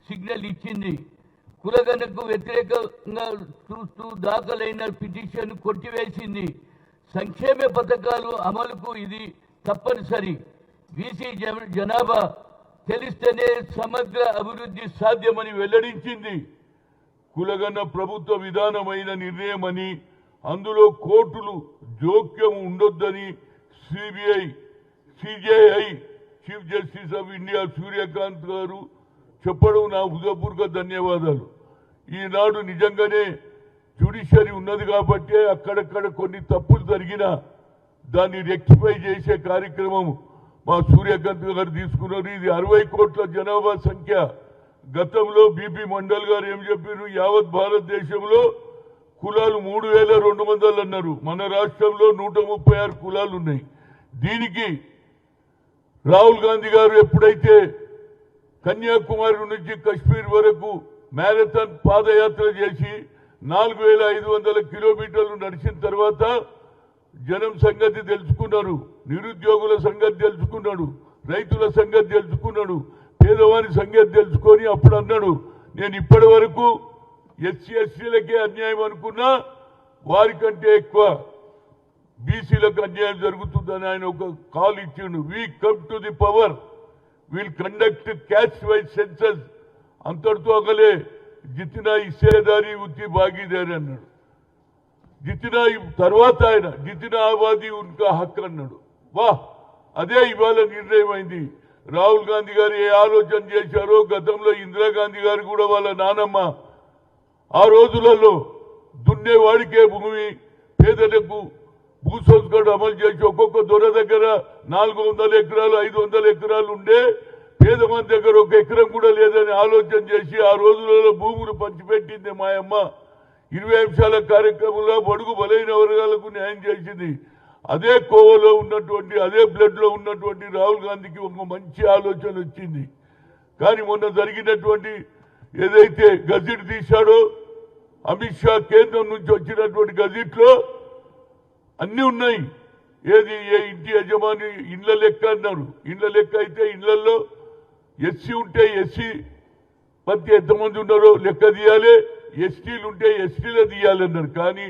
Signal ఇచ్చింది. కులగణకు వ్యతిరేకంగా చూస్తూ దాఖలైన పిటిషన్ కొట్టివేసింది. సంక్షేమ పథకాలు అమలుకు ఇది తప్పనిసరి. బీసీ జనాభా తెలిస్తేనే సమగ్ర అభివృద్ధి సాధ్యమని వెల్లడించింది. కులగణ ప్రభుత్వ విధానమైన నిర్ణయమని, అందులో కోర్టులు జోక్యం ఉండొద్దని CJI chief justice of India Suryakant గారు చెప్పడం నా హృదయపూర్వక ధన్యవాదాలు. ఈనాడు నిజంగానే జ్యుడిషియరీ ఉన్నది కాబట్టి అక్కడక్కడ కొన్ని తప్పులు జరిగినా దాన్ని రెక్టిఫై చేసే కార్యక్రమం మా సూర్యకాంత్ గారు తీసుకున్నారు. ఇది 60 కోట్ల జనాభా సంఖ్య. గతంలో బీపీ మండల్ గారు ఏం చెప్పారు, యావత్ భారతదేశంలో కులాలు 3200 అన్నారు. మన రాష్ట్రంలో 136 కులాలు ఉన్నాయి. దీనికి రాహుల్ గాంధీ గారు ఎప్పుడైతే కన్యాకుమారి నుంచి కశ్మీర్ వరకు మ్యారథాన్ పాదయాత్ర చేసి 4500 కిలోమీటర్లు నడిచిన తర్వాత జనం సంగతి తెలుసుకున్నారు, నిరుద్యోగుల సంగతి తెలుసుకున్నాడు, రైతుల సంగతి తెలుసుకున్నాడు, పేదవారి సంగతి తెలుసుకొని అప్పుడు అన్నాడు, నేను ఇప్పటి వరకు ఎస్సీ ఎస్టీలకే అన్యాయం అనుకున్నా, వారికంటే ఎక్కువ బీసీలకు అన్యాయం జరుగుతుందని ఆయన ఒక కాల్ ఇచ్చిండు. We come to the power, will conduct caste wise census. అంతటితో ఒకలే జితినా ఇస్సేదారి ఉత్తి భాగీదారి అన్నాడు. జితినా తర్వాత ఆయన జితినా ఆబాదీ ఉన్కా హక్ అన్నాడు. వాహ్, అదే ఇవాళ నిర్ణయం అయింది. రాహుల్ గాంధీ గారు ఏ ఆలోచన చేశారో, గతంలో ఇందిరాగాంధీ గారు కూడా వాళ్ళ నానమ్మ ఆ రోజులలో దున్నేవాడికే భూమి, పేదలకు భూ సంస్కరణ అమలు చేసి ఒక్కొక్క దొర దగ్గర 400 ఎకరాలు 500 ఎకరాలు ఉండే, పేదమంది దగ్గర 1 ఎకరం కూడా లేదని ఆలోచన చేసి ఆ రోజులలో భూములు పంచిపెట్టింది మా అమ్మ. 20 అంశాల కార్యక్రమంలో బడుగు బలైన వర్గాలకు న్యాయం చేసింది. అదే కోవలో ఉన్నటువంటి, అదే బ్లడ్ లో ఉన్నటువంటి రాహుల్ గాంధీకి ఒక మంచి ఆలోచన వచ్చింది. కానీ మొన్న జరిగినటువంటి ఏదైతే గజెట్ తీశాడో అమిత్ షా, కేంద్రం నుంచి వచ్చినటువంటి గజెట్ లో అన్ని ఉన్నాయి. ఏది ఏ ఇంటి యజమాని ఇండ్ల లెక్క అన్నారు. ఇండ్ల లెక్క అయితే ఇండ్లలో ఎస్సీ ఉంటే ఎస్సీ ప్రతి ఎంతమంది ఉన్నారో లెక్క తీయాలి, ఎస్టీలు ఉంటే ఎస్టీలో తీయాలన్నారు. కానీ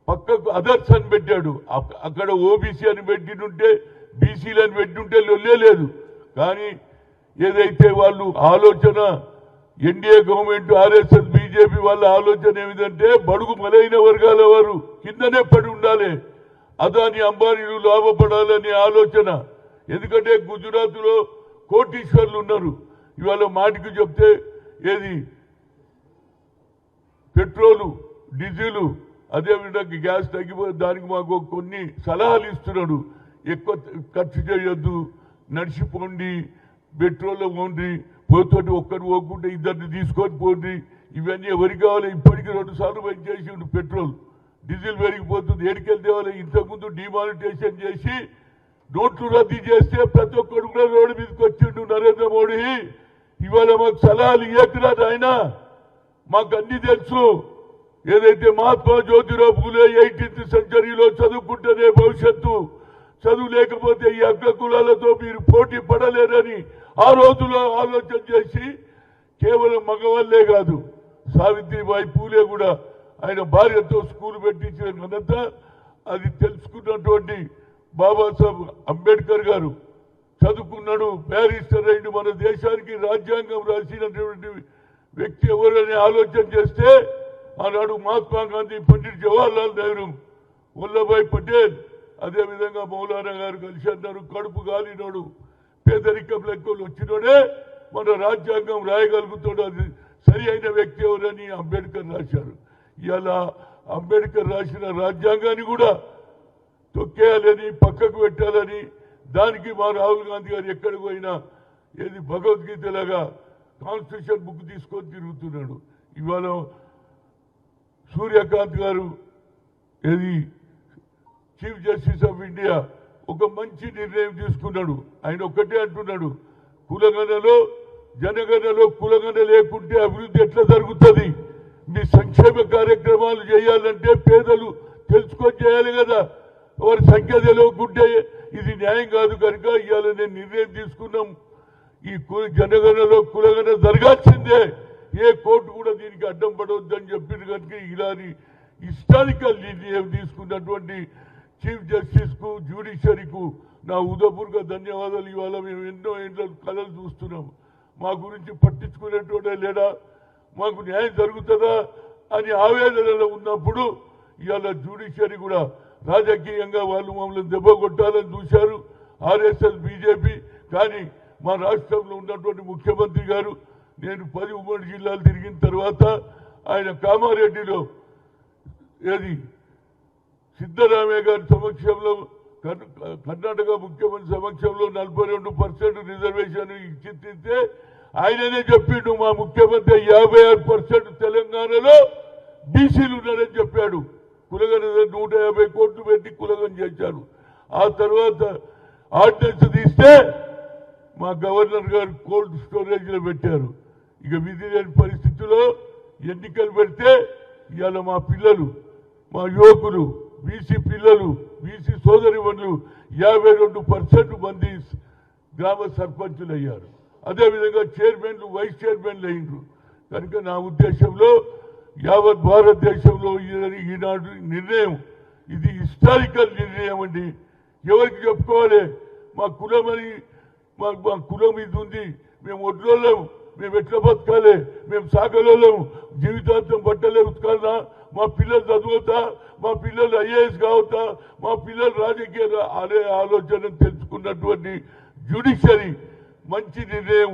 పక్కకు అదర్స్ అని పెట్టాడు. అక్కడ ఓబీసీ అని పెట్టినుంటే బీసీలు అని పెట్టింటే లొల్లే లేదు. కానీ ఏదైతే వాళ్ళు ఆలోచన, ఎన్డీఏ గవర్నమెంట్, ఆర్ఎస్ఎస్, బీజేపీ వాళ్ళ ఆలోచన ఏమిటంటే బడుగు బలైన వర్గాల వారు కిందనే పడి ఉండాలి, అదాని అంబానీలు లాభపడాలనే ఆలోచన. ఎందుకంటే గుజరాత్ లో కోటీశ్వర్లు ఉన్నారు. ఇవాళ మాటికి చెప్తే ఏది పెట్రోలు, డీజిల్, అదేవిధంగా గ్యాస్ తగ్గిపోతే దానికి మాకు కొన్ని సలహాలు ఇస్తున్నాడు. ఎక్కువ ఖర్చు చేయొద్దు, నడిచిపోండి, పెట్రోల్లో పోండి, పోతోటి ఒక్కరు పోకుంటే ఇద్దరిని తీసుకొని పోండి. ఇవన్నీ ఎవరికి కావాలి? ఇప్పటికీ 2 సార్లు పెంచేసిండు పెట్రోల్, డీజిల్ పెరిగిపోతుంది. ఎడికెళ్తే వాళ్ళు ఇంతకుముందు డిమానిటైజేషన్ చేసి నోట్లు రద్దు చేస్తే ప్రతి ఒక్కరు కూడా రోడ్డు మీదకి వచ్చిండు నరేంద్ర మోడీ. ఇవాళ మాకు సలహాలు ఇవ్వకురా ఆయన, మాకు అన్ని తెలుసు. ఏదైతే మహాత్మా జ్యోతిరావు ఫూలే 18th సెంచరీలో చదువుకుంటేనే భవిష్యత్తు, చదువు లేకపోతే ఈ అగ్ర కులాలతో మీరు పోటీ పడలేరని ఆ రోజులో ఆలోచన చేసి కేవలం మగవాళ్లే కాదు, సావిత్రిబాయి పూలే కూడా ఆయన భార్యతో స్కూల్ పెట్టించిన ఘనత అది తెలుసుకున్నటువంటి బాబాసాహెబ్ అంబేద్కర్ గారు. చదువుకున్నాడు, బ్యారిస్టర్ అయింది, మన దేశానికి రాజ్యాంగం రాసినటువంటి వ్యక్తి ఎవరని ఆలోచన చేస్తే ఆనాడు మహాత్మా గాంధీ, పండిట్ జవహర్లాల్ నెహ్రూ, వల్లభాయ్ పటేల్, అదేవిధంగా మౌలానా గారు కలిసి అన్నారు, కడుపు గాలినోడు, పేదరికం లెక్కలు వచ్చినోడే మన రాజ్యాంగం రాయగలుగుతాడు, అది సరి అయిన వ్యక్తి ఎవరని అంబేద్కర్ రాశారు. ఇలా అంబేద్కర్ రాసిన రాజ్యాంగాన్ని కూడా తొక్కేయాలని, పక్కకు పెట్టాలని, దానికి మా రాహుల్ గాంధీ గారు ఎక్కడికి పోయినా ఏది భగవద్గీత లాగా కాన్స్టిట్యూషన్ బుక్ తీసుకొని తిరుగుతున్నాడు. ఇవాళ సూర్యకాంత్ గారు ఏది చీఫ్ జస్టిస్ ఆఫ్ ఇండియా ఒక మంచి నిర్ణయం తీసుకున్నాడు. ఆయన ఒక్కటే అంటున్నాడు, కులగణలో జనగణలో కులగణ లేకుంటే అభివృద్ధి ఎట్లా జరుగుతుంది? మీ సంక్షేమ కార్యక్రమాలు చేయాలంటే పేదలు తెలుసుకొని చేయాలి కదా, వారి సంఖ్య తెలియకుంటే ఇది న్యాయం కాదు. కనుక ఇవాళ నేను నిర్ణయం తీసుకున్నాం, ఈ జనగణలో కులగణ జరగాల్సిందే, ఏ కోర్టు కూడా దీనికి అడ్డం పడవద్దని చెప్పిన కనుక ఇలాంటి హిస్టారికల్ నిర్ణయం తీసుకున్నటువంటి చీఫ్ జస్టిస్ కు జ్యుడిషియరీకు నా ఉదయపూర్వక ధన్యవాదాలు. ఇవాళ మేము ఎన్నో ఏళ్ళ కళలు చూస్తున్నాం, మా గురించి పట్టించుకునేటోడే లేడా, మాకు న్యాయం జరుగుతుందా అని ఆవేదనలో ఉన్నప్పుడు ఇవాళ జ్యుడిషియరీ కూడా రాజకీయంగా వాళ్ళు మమ్మల్ని దెబ్బ కొట్టాలని చూశారు, ఆర్ఎస్ఎస్ బీజేపీ. కానీ మా రాష్ట్రంలో ఉన్నటువంటి ముఖ్యమంత్రి గారు, నేను 10 ఉమ్మడి జిల్లాలు తిరిగిన తర్వాత ఆయన కామారెడ్డిలో ఏది సిద్ధరామయ్య గారి సమక్షంలో, కర్ణాటక ముఖ్యమంత్రి సమక్షంలో 42% రిజర్వేషన్ ఇచ్చితే ఆయననే చెప్పిండు, మా ముఖ్యమంత్రి 56% తెలంగాణలో బీసీలు ఉన్నారని చెప్పాడు. కులగన 150 కోట్లు పెట్టి కులగన చేశారు. ఆ తర్వాత ఆర్డినెన్స్ తీస్తే మా గవర్నర్ గారు కోల్డ్ స్టోరేజ్ లో పెట్టారు. ఇక విధి లేని పరిస్థితుల్లో ఎన్నికలు పెడితే ఇవాళ మా పిల్లలు, మా యువకులు, బీసీ పిల్లలు, బీసీ సోదరిమణులు 52% మంది గ్రామ సర్పంచులు అయ్యారు. అదేవిధంగా చైర్మన్లు, వైస్ చైర్మన్లు అయ్యారు. కనుక నా ఉద్దేశంలో యావత్ భారతదేశంలో ఈనాడు నిర్ణయం ఇది హిస్టారికల్ నిర్ణయం అండి. ఎవరికి చెప్పుకోవాలి, మా కులమని, మా కులం ఇది ఉంది, మేము ఒడ్లోళ్ళం, మేము ఎట్లా బతకాలి, మేము సాగలోళ్ళం, జీవితాంతం బట్టలే ఉతకాలనా, మా పిల్లలు చదువుతా, మా పిల్లలు ఐఏఎస్ కావతా, మా పిల్లలు రాజకీయ అనే ఆలోచన తెలుసుకున్నటువంటి జ్యుడిషియరీ మంచి నిర్ణయం